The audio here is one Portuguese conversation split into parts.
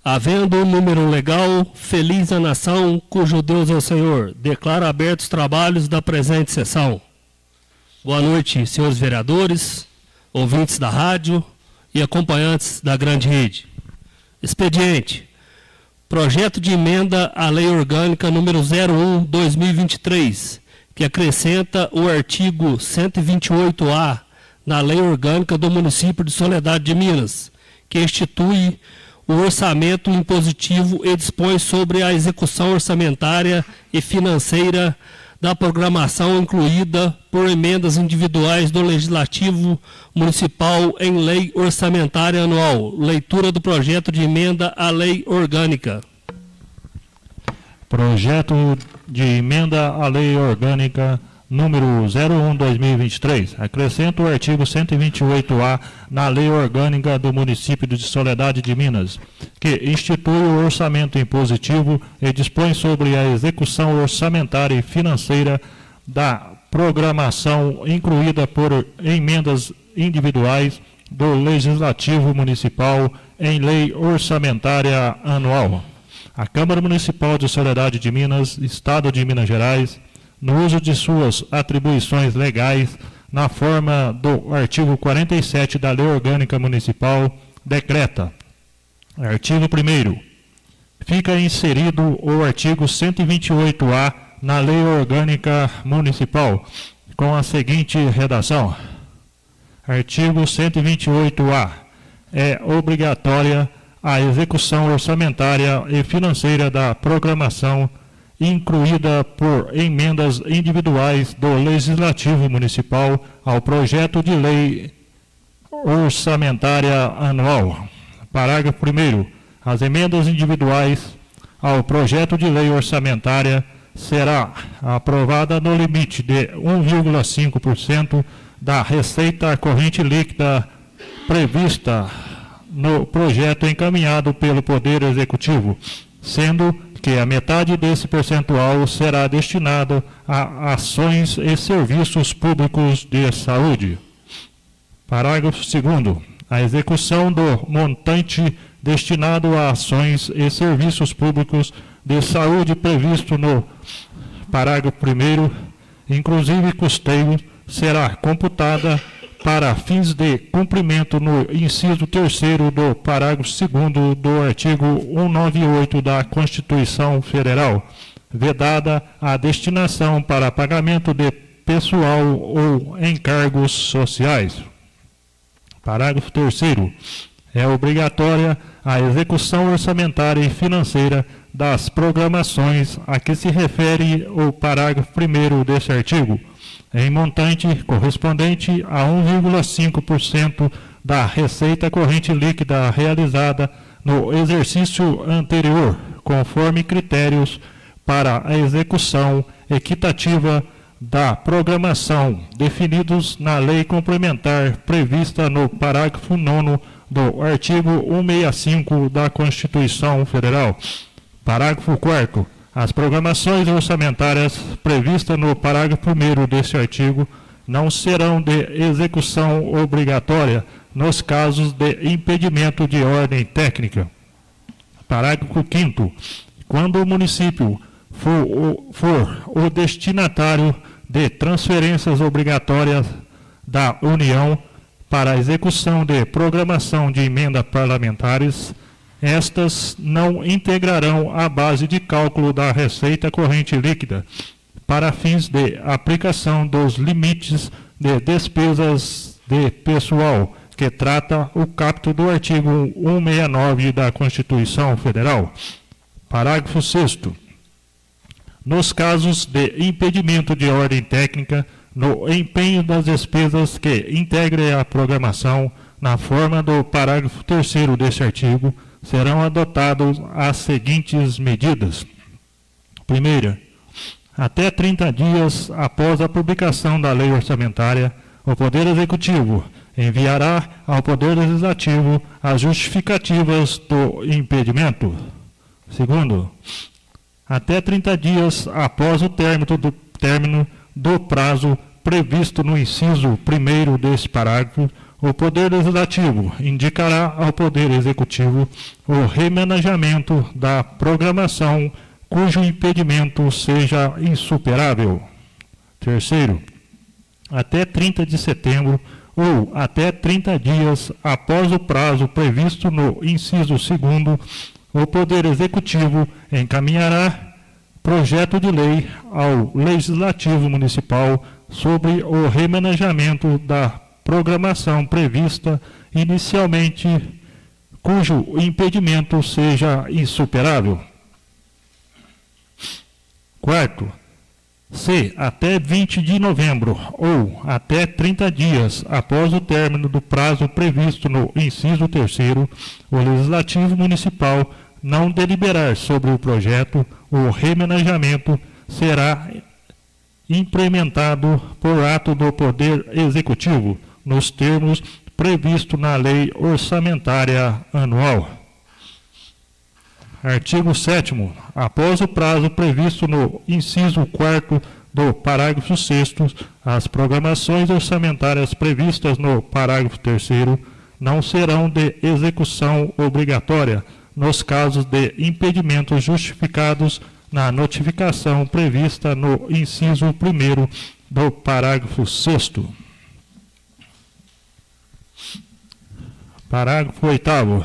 Havendo número legal, feliz a nação cujo Deus é o Senhor. Declaro abertos os trabalhos da presente sessão. Boa noite, senhores vereadores, ouvintes da rádio e acompanhantes da grande rede. Expediente. Projeto de emenda à Lei Orgânica número 01/2023, que acrescenta o artigo 128A na Lei Orgânica do Município de Soledade de Minas, que institui o orçamento impositivo e dispõe sobre a execução orçamentária e financeira da programação incluída por emendas individuais do Legislativo Municipal em Lei Orçamentária Anual. Leitura do projeto de emenda à Lei Orgânica. Projeto de emenda à Lei Orgânica número 01/2023. Acrescenta o artigo 128A na Lei Orgânica do Município de Soledade de Minas, que institui o orçamento impositivo e dispõe sobre a execução orçamentária e financeira da programação incluída por emendas individuais do Legislativo Municipal em Lei Orçamentária Anual. A Câmara Municipal de Soledade de Minas, Estado de Minas Gerais, no uso de suas atribuições legais, na forma do artigo 47 da Lei Orgânica Municipal, decreta. Artigo 1º. Fica inserido o artigo 128A na Lei Orgânica Municipal, com a seguinte redação. Artigo 128A. É obrigatória a execução orçamentária e financeira da programação incluída por emendas individuais do Legislativo Municipal ao projeto de lei orçamentária anual. Parágrafo 1º. As emendas individuais ao projeto de lei orçamentária será aprovada no limite de 1,5% da receita corrente líquida prevista no projeto encaminhado pelo Poder Executivo, sendo que a metade desse percentual será destinado a ações e serviços públicos de saúde. Parágrafo 2º. A execução do montante destinado a ações e serviços públicos de saúde previsto no parágrafo 1º, inclusive custeio, será computada para fins de cumprimento no inciso 3º do parágrafo 2º do artigo 198 da Constituição Federal, vedada a destinação para pagamento de pessoal ou encargos sociais. Parágrafo 3º. É obrigatória a execução orçamentária e financeira das programações a que se refere o parágrafo 1º deste artigo, em montante correspondente a 1,5% da receita corrente líquida realizada no exercício anterior, conforme critérios para a execução equitativa da programação definidos na lei complementar prevista no parágrafo 9º do artigo 165 da Constituição Federal. Parágrafo 4º. As programações orçamentárias previstas no parágrafo 1º deste artigo não serão de execução obrigatória nos casos de impedimento de ordem técnica. Parágrafo 5º. Quando o município for o destinatário de transferências obrigatórias da União para a execução de programação de emendas parlamentares, estas não integrarão a base de cálculo da receita corrente líquida para fins de aplicação dos limites de despesas de pessoal, que trata o caput do artigo 169 da Constituição Federal. Parágrafo 6º. Nos casos de impedimento de ordem técnica, no empenho das despesas que integrem a programação, na forma do parágrafo 3º deste artigo, serão adotadas as seguintes medidas. Primeira, até 30 dias após a publicação da lei orçamentária, o Poder Executivo enviará ao Poder Legislativo as justificativas do impedimento. Segundo, até 30 dias após o término do prazo previsto no inciso 1º deste parágrafo, o Poder Legislativo indicará ao Poder Executivo o remanejamento da programação cujo impedimento seja insuperável. Terceiro, até 30 de setembro ou até 30 dias após o prazo previsto no inciso 2º, o Poder Executivo encaminhará projeto de lei ao Legislativo Municipal sobre o remanejamento da programação prevista inicialmente, cujo impedimento seja insuperável. Quarto, se até 20 de novembro ou até 30 dias após o término do prazo previsto no inciso 3º, o Legislativo Municipal não deliberar sobre o projeto, o remanejamento será implementado por ato do Poder Executivo, nos termos previstos na Lei Orçamentária Anual. Artigo 7º. Após o prazo previsto no inciso 4º do parágrafo 6º, as programações orçamentárias previstas no parágrafo 3º não serão de execução obrigatória nos casos de impedimentos justificados na notificação prevista no inciso 1º do parágrafo 6º. Parágrafo 8º.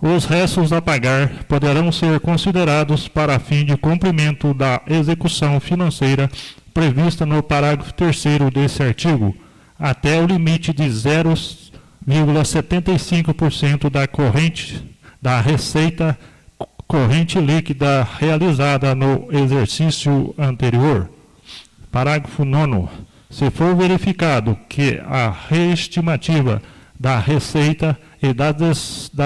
Os restos a pagar poderão ser considerados para fim de cumprimento da execução financeira prevista no parágrafo 3º desse artigo, até o limite de 0,75% da receita corrente líquida realizada no exercício anterior. Parágrafo 9º. Se for verificado que a reestimativa da receita e da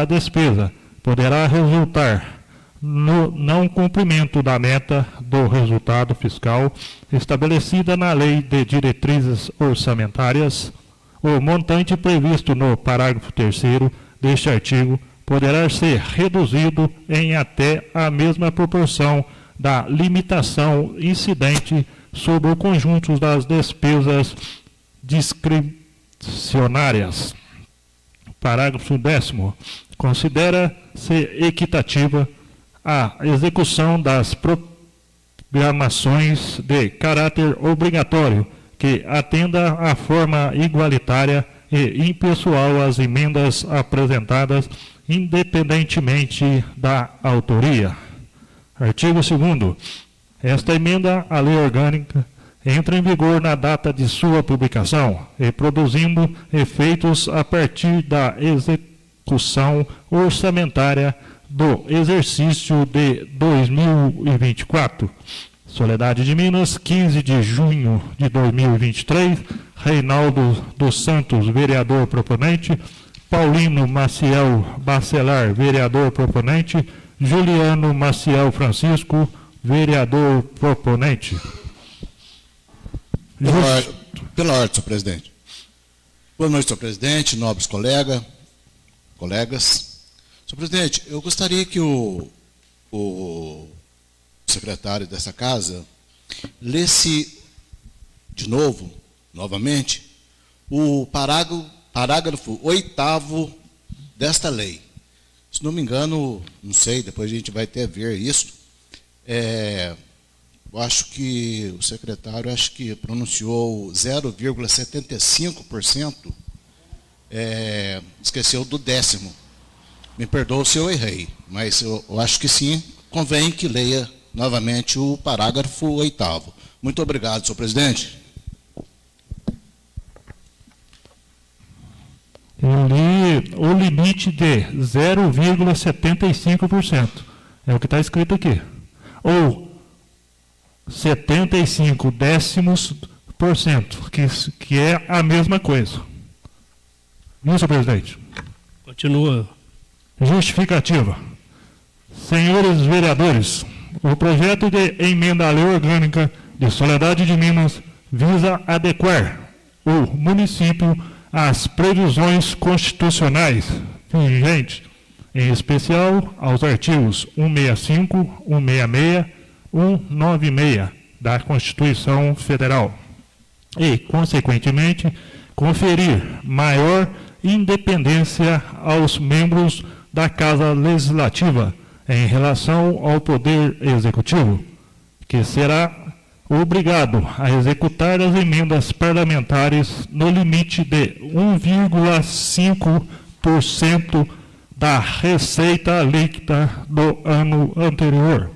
despesa poderá resultar no não cumprimento da meta do resultado fiscal estabelecida na Lei de Diretrizes Orçamentárias, o montante previsto no parágrafo 3º deste artigo poderá ser reduzido em até a mesma proporção da limitação incidente sobre o conjunto das despesas discricionárias. Parágrafo 10º. Considera-se equitativa a execução das programações de caráter obrigatório que atenda à forma igualitária e impessoal às emendas apresentadas, independentemente da autoria. Artigo 2º. Esta emenda à lei orgânica entra em vigor na data de sua publicação e produzindo efeitos a partir da execução orçamentária do exercício de 2024. Soledade de Minas, 15 de junho de 2023, Reinaldo dos Santos, vereador proponente, Paulino Maciel Bacelar, vereador proponente, Juliano Maciel Francisco, vereador proponente. Pela ordem, senhor presidente. Boa noite, senhor presidente, nobres colegas. Senhor presidente, eu gostaria que o secretário dessa casa lesse de novo, novamente, o parágrafo 8º desta lei. Se não me engano, não sei, depois a gente vai até ver isso. Eu acho que o secretário pronunciou 0,75%, esqueceu do 10º. Me perdoe se eu errei, mas eu acho que sim, convém que leia novamente o parágrafo 8º. Muito obrigado, senhor presidente. Eu li o limite de 0,75%. É o que está escrito aqui. Ou 75 décimos por cento, que é a mesma coisa. Viu, senhor presidente? Continua. Justificativa. Senhores vereadores, o projeto de emenda à lei orgânica de Soledade de Minas visa adequar o município às previsões constitucionais vigentes, em especial aos artigos 165, 166, 196 da Constituição Federal e, consequentemente, conferir maior independência aos membros da Casa Legislativa em relação ao Poder Executivo, que será obrigado a executar as emendas parlamentares no limite de 1,5% da receita líquida do ano anterior,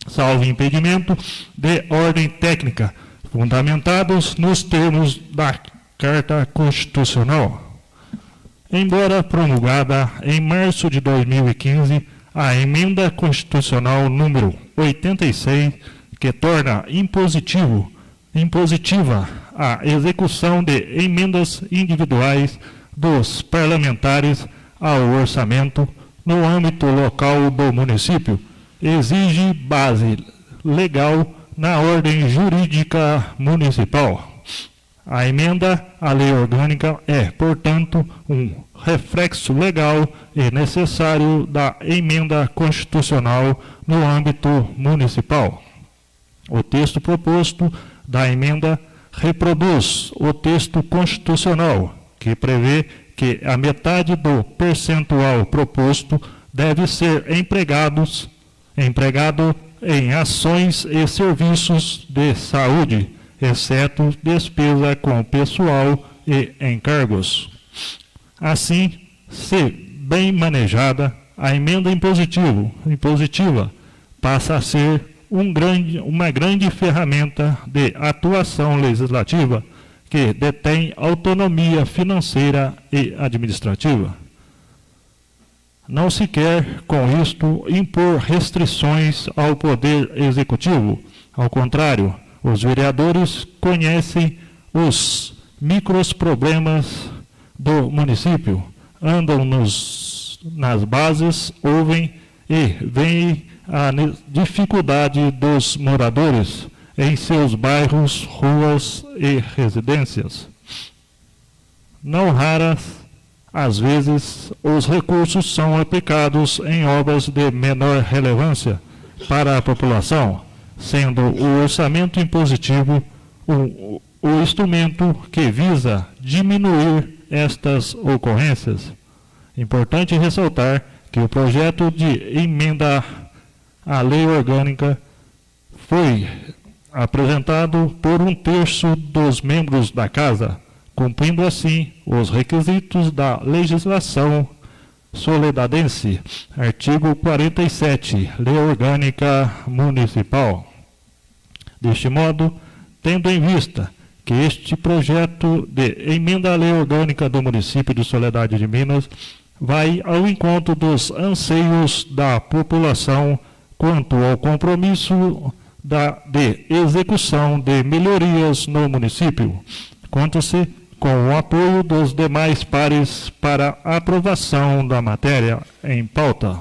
salvo impedimento de ordem técnica, fundamentados nos termos da Carta Constitucional. Embora promulgada em março de 2015, a Emenda Constitucional número 86, que torna impositiva a execução de emendas individuais dos parlamentares ao orçamento no âmbito local do município, exige base legal na ordem jurídica municipal. A emenda à lei orgânica é, portanto, um reflexo legal e necessário da emenda constitucional no âmbito municipal. O texto proposto da emenda reproduz o texto constitucional, que prevê que a metade do percentual proposto deve ser empregado em ações e serviços de saúde, exceto despesa com pessoal e encargos. Assim, se bem manejada, a emenda impositiva passa a ser uma grande ferramenta de atuação legislativa que detém autonomia financeira e administrativa. Não se quer, com isto, impor restrições ao Poder Executivo. Ao contrário, os vereadores conhecem os microproblemas do município, andam nas bases, ouvem e veem a dificuldade dos moradores em seus bairros, ruas e residências. Não raras, às vezes, os recursos são aplicados em obras de menor relevância para a população, sendo o orçamento impositivo o instrumento que visa diminuir estas ocorrências. Importante ressaltar que o projeto de emenda à lei orgânica foi apresentado por 1/3 dos membros da Casa, cumprindo assim os requisitos da legislação soledadense, artigo 47, Lei Orgânica Municipal. Deste modo, tendo em vista que este projeto de emenda à lei orgânica do município de Soledade de Minas vai ao encontro dos anseios da população quanto ao compromisso de execução de melhorias no município, conta-se com o apoio dos demais pares para a aprovação da matéria em pauta.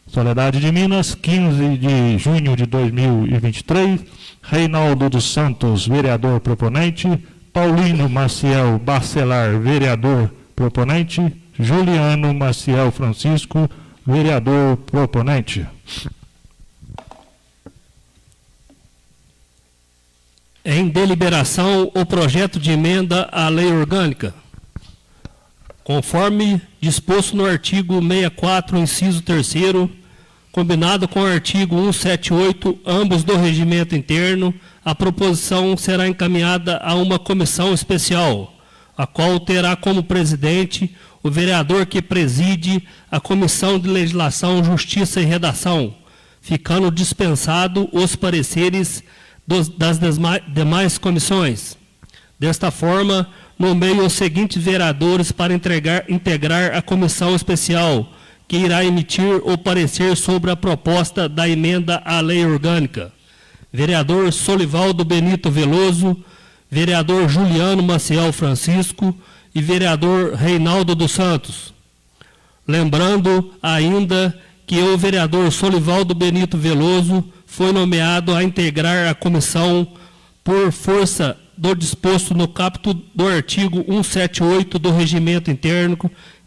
Soledade de Minas, 15 de junho de 2023, Reinaldo dos Santos, vereador proponente, Paulino Maciel Bacelar, vereador proponente, Juliano Maciel Francisco, vereador proponente. Em deliberação, o projeto de emenda à lei orgânica. Conforme disposto no artigo 64, inciso 3º, combinado com o artigo 178, ambos do regimento interno, a proposição será encaminhada a uma comissão especial, a qual terá como presidente o vereador que preside a Comissão de Legislação, Justiça e Redação, ficando dispensado os pareceres das demais comissões. Desta forma, nomeio os seguintes vereadores para integrar a comissão especial, que irá emitir o parecer sobre a proposta da emenda à lei orgânica. Vereador Solivaldo Benito Veloso, vereador Juliano Maciel Francisco e vereador Reinaldo dos Santos. Lembrando ainda que o vereador Solivaldo Benito Veloso foi nomeado a integrar a comissão por força do disposto no caput do artigo 178 do Regimento Interno,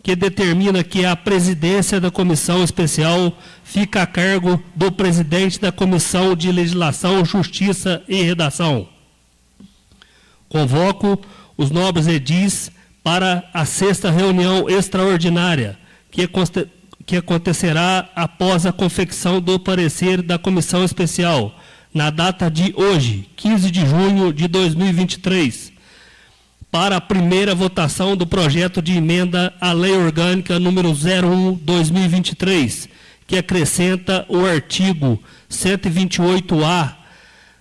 que determina que a presidência da comissão especial fica a cargo do presidente da Comissão de Legislação, Justiça e Redação. Convoco os nobres edis para a 6ª reunião extraordinária, que acontecerá após a confecção do parecer da Comissão Especial, na data de hoje, 15 de junho de 2023, para a primeira votação do projeto de emenda à Lei Orgânica número 01/2023, que acrescenta o artigo 128-A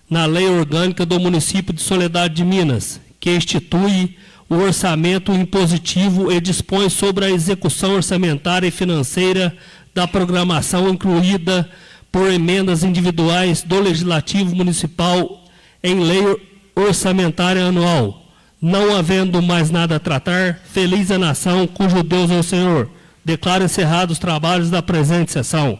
na Lei Orgânica do Município de Soledade de Minas, que institui o orçamento impositivo e dispõe sobre a execução orçamentária e financeira da programação incluída por emendas individuais do Legislativo Municipal em lei orçamentária anual. Não havendo mais nada a tratar, feliz a nação cujo Deus é o Senhor. Declaro encerrados os trabalhos da presente sessão.